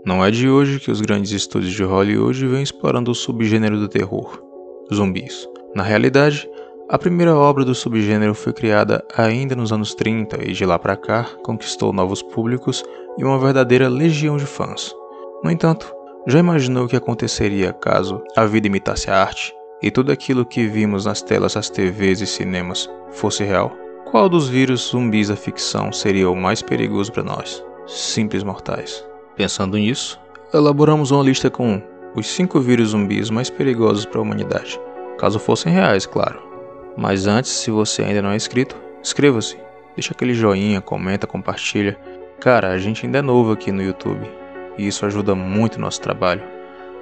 Não é de hoje que os grandes estúdios de Hollywood vêm explorando o subgênero do terror, zumbis. Na realidade, a primeira obra do subgênero foi criada ainda nos anos 30 e de lá para cá conquistou novos públicos e uma verdadeira legião de fãs. No entanto, já imaginou o que aconteceria caso a vida imitasse a arte e tudo aquilo que vimos nas telas das TVs e cinemas fosse real? Qual dos vírus zumbis da ficção seria o mais perigoso para nós, simples mortais? Pensando nisso, elaboramos uma lista com os 5 vírus zumbis mais perigosos para a humanidade, caso fossem reais, claro. Mas antes, se você ainda não é inscrito, inscreva-se, deixa aquele joinha, comenta, compartilha. Cara, a gente ainda é novo aqui no YouTube e isso ajuda muito o nosso trabalho.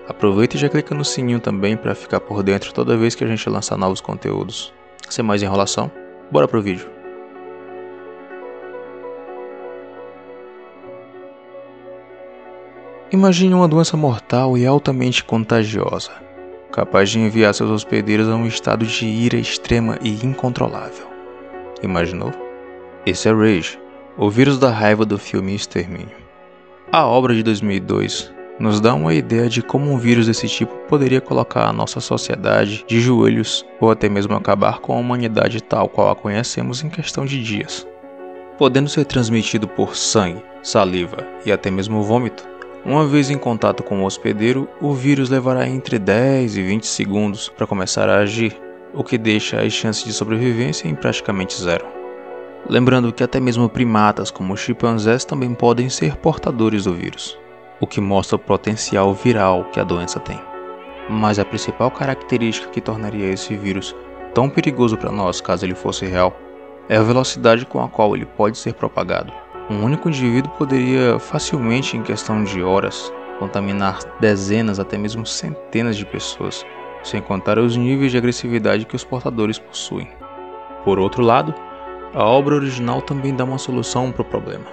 Aproveita e já clica no sininho também para ficar por dentro toda vez que a gente lançar novos conteúdos. Sem mais enrolação, bora pro vídeo. Imagine uma doença mortal e altamente contagiosa, capaz de enviar seus hospedeiros a um estado de ira extrema e incontrolável. Imaginou? Esse é Rage, o vírus da raiva do filme Extermínio. A obra de 2002 nos dá uma ideia de como um vírus desse tipo poderia colocar a nossa sociedade de joelhos ou até mesmo acabar com a humanidade tal qual a conhecemos em questão de dias. Podendo ser transmitido por sangue, saliva e até mesmo vômito, uma vez em contato com o hospedeiro, o vírus levará entre 10 e 20 segundos para começar a agir, o que deixa as chances de sobrevivência em praticamente zero. Lembrando que até mesmo primatas como os chimpanzés também podem ser portadores do vírus, o que mostra o potencial viral que a doença tem. Mas a principal característica que tornaria esse vírus tão perigoso para nós caso ele fosse real, é a velocidade com a qual ele pode ser propagado. Um único indivíduo poderia facilmente, em questão de horas, contaminar dezenas, até mesmo centenas de pessoas, sem contar os níveis de agressividade que os portadores possuem. Por outro lado, a obra original também dá uma solução para o problema,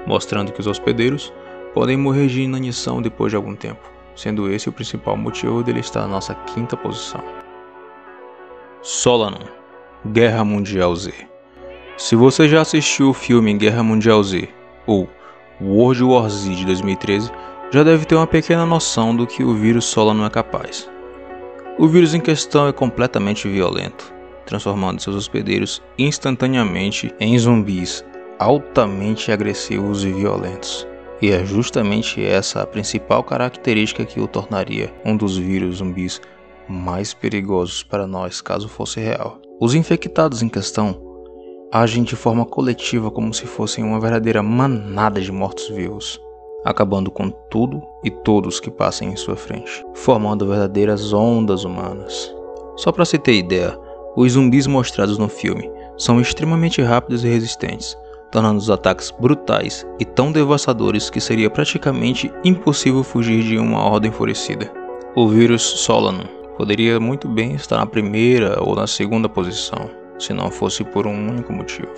mostrando que os hospedeiros podem morrer de inanição depois de algum tempo, sendo esse o principal motivo dele estar na nossa 5ª posição. Solanon, Guerra Mundial Z. Se você já assistiu o filme Guerra Mundial Z, ou World War Z de 2013, já deve ter uma pequena noção do que o vírus Solanon é capaz. O vírus em questão é completamente violento, transformando seus hospedeiros instantaneamente em zumbis altamente agressivos e violentos. E é justamente essa a principal característica que o tornaria um dos vírus zumbis mais perigosos para nós caso fosse real. Os infectados em questão agem de forma coletiva como se fossem uma verdadeira manada de mortos-vivos, acabando com tudo e todos que passem em sua frente, formando verdadeiras ondas humanas. Só para se ter ideia, os zumbis mostrados no filme são extremamente rápidos e resistentes, tornando os ataques brutais e tão devastadores que seria praticamente impossível fugir de uma horda enfurecida. O vírus Solanon poderia muito bem estar na 1ª ou na 2ª posição, se não fosse por um único motivo.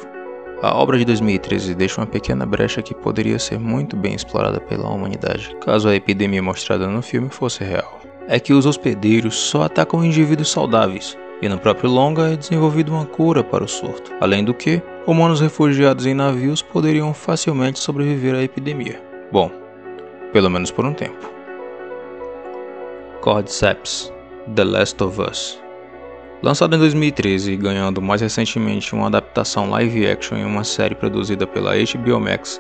A obra de 2013 deixa uma pequena brecha que poderia ser muito bem explorada pela humanidade, caso a epidemia mostrada no filme fosse real. É que os hospedeiros só atacam indivíduos saudáveis, e no próprio longa é desenvolvida uma cura para o surto. Além do que, humanos refugiados em navios poderiam facilmente sobreviver à epidemia. Bom, pelo menos por um tempo. Cordyceps, The Last of Us. Lançado em 2013 e ganhando mais recentemente uma adaptação live action em uma série produzida pela HBO Max,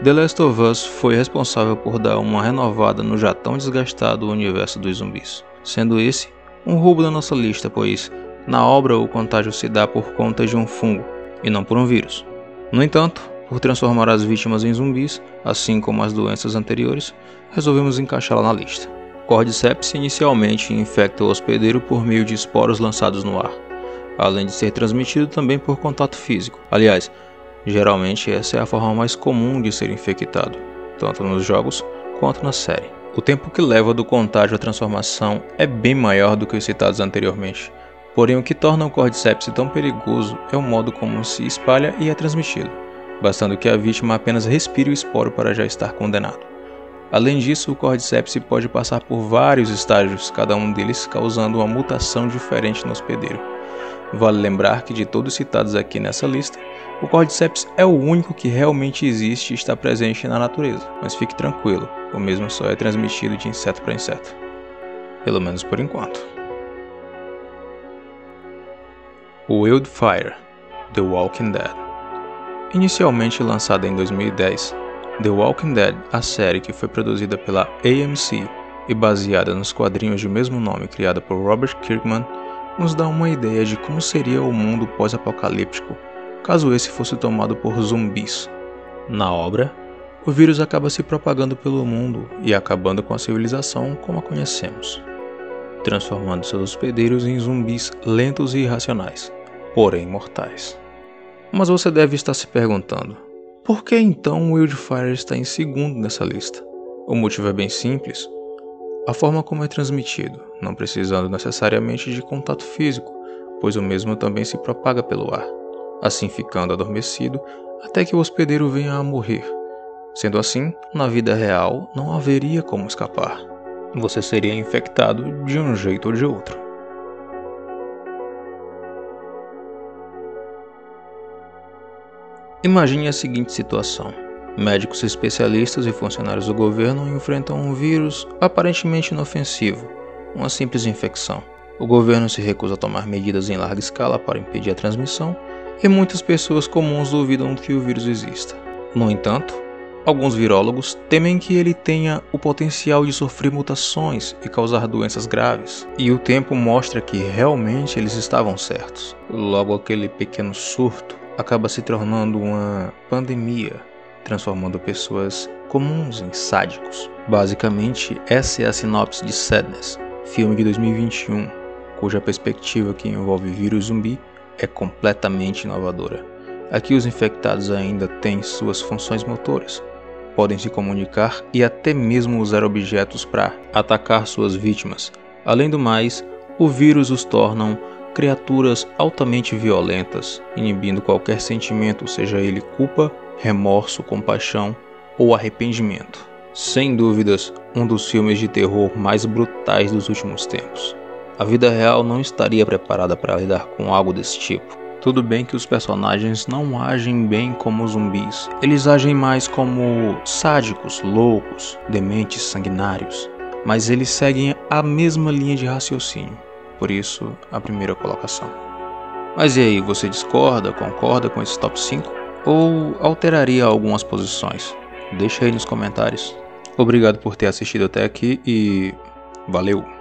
The Last of Us foi responsável por dar uma renovada no já tão desgastado universo dos zumbis, sendo esse um roubo da nossa lista, pois na obra o contágio se dá por conta de um fungo e não por um vírus. No entanto, por transformar as vítimas em zumbis, assim como as doenças anteriores, resolvemos encaixá-la na lista. Cordyceps inicialmente infecta o hospedeiro por meio de esporos lançados no ar, além de ser transmitido também por contato físico. Aliás, geralmente essa é a forma mais comum de ser infectado, tanto nos jogos quanto na série. O tempo que leva do contágio à transformação é bem maior do que os citados anteriormente, porém o que torna o Cordyceps tão perigoso é o modo como se espalha e é transmitido, bastando que a vítima apenas respire o esporo para já estar condenado. Além disso, o Cordyceps pode passar por vários estágios, cada um deles causando uma mutação diferente no hospedeiro. Vale lembrar que de todos citados aqui nessa lista, O Cordyceps é o único que realmente existe e está presente na natureza, mas fique tranquilo, o mesmo só é transmitido de inseto para inseto. Pelo menos por enquanto. Wildfire, The Walking Dead. Inicialmente lançada em 2010, The Walking Dead, a série que foi produzida pela AMC e baseada nos quadrinhos de mesmo nome criada por Robert Kirkman, nos dá uma ideia de como seria o mundo pós-apocalíptico caso esse fosse tomado por zumbis. Na obra, o vírus acaba se propagando pelo mundo e acabando com a civilização como a conhecemos, transformando seus hospedeiros em zumbis lentos e irracionais, porém mortais. Mas você deve estar se perguntando, por que então o Wildfire está em segundo nessa lista? O motivo é bem simples. A forma como é transmitido, não precisando necessariamente de contato físico, pois o mesmo também se propaga pelo ar, assim ficando adormecido até que o hospedeiro venha a morrer. Sendo assim, na vida real não haveria como escapar. Você seria infectado de um jeito ou de outro. Imagine a seguinte situação. Médicos especialistas e funcionários do governo enfrentam um vírus aparentemente inofensivo, uma simples infecção. O governo se recusa a tomar medidas em larga escala para impedir a transmissão e muitas pessoas comuns duvidam que o vírus exista. No entanto, alguns virólogos temem que ele tenha o potencial de sofrer mutações e causar doenças graves, e o tempo mostra que realmente eles estavam certos. Logo, aquele pequeno surto acaba se tornando uma pandemia, transformando pessoas comuns em sádicos. Basicamente, essa é a sinopse de Sadness, filme de 2021, cuja perspectiva que envolve vírus zumbi é completamente inovadora. Aqui os infectados ainda têm suas funções motoras, podem se comunicar e até mesmo usar objetos para atacar suas vítimas. Além do mais, o vírus os torna criaturas altamente violentas, inibindo qualquer sentimento, seja ele culpa, remorso, compaixão ou arrependimento. Sem dúvidas, um dos filmes de terror mais brutais dos últimos tempos. A vida real não estaria preparada para lidar com algo desse tipo. Tudo bem que os personagens não agem bem como zumbis. Eles agem mais como sádicos, loucos, dementes, sanguinários. Mas eles seguem a mesma linha de raciocínio. Por isso, a primeira colocação. Mas e aí, você discorda, concorda com esse top 5? Ou alteraria algumas posições? Deixa aí nos comentários. Obrigado por ter assistido até aqui e valeu!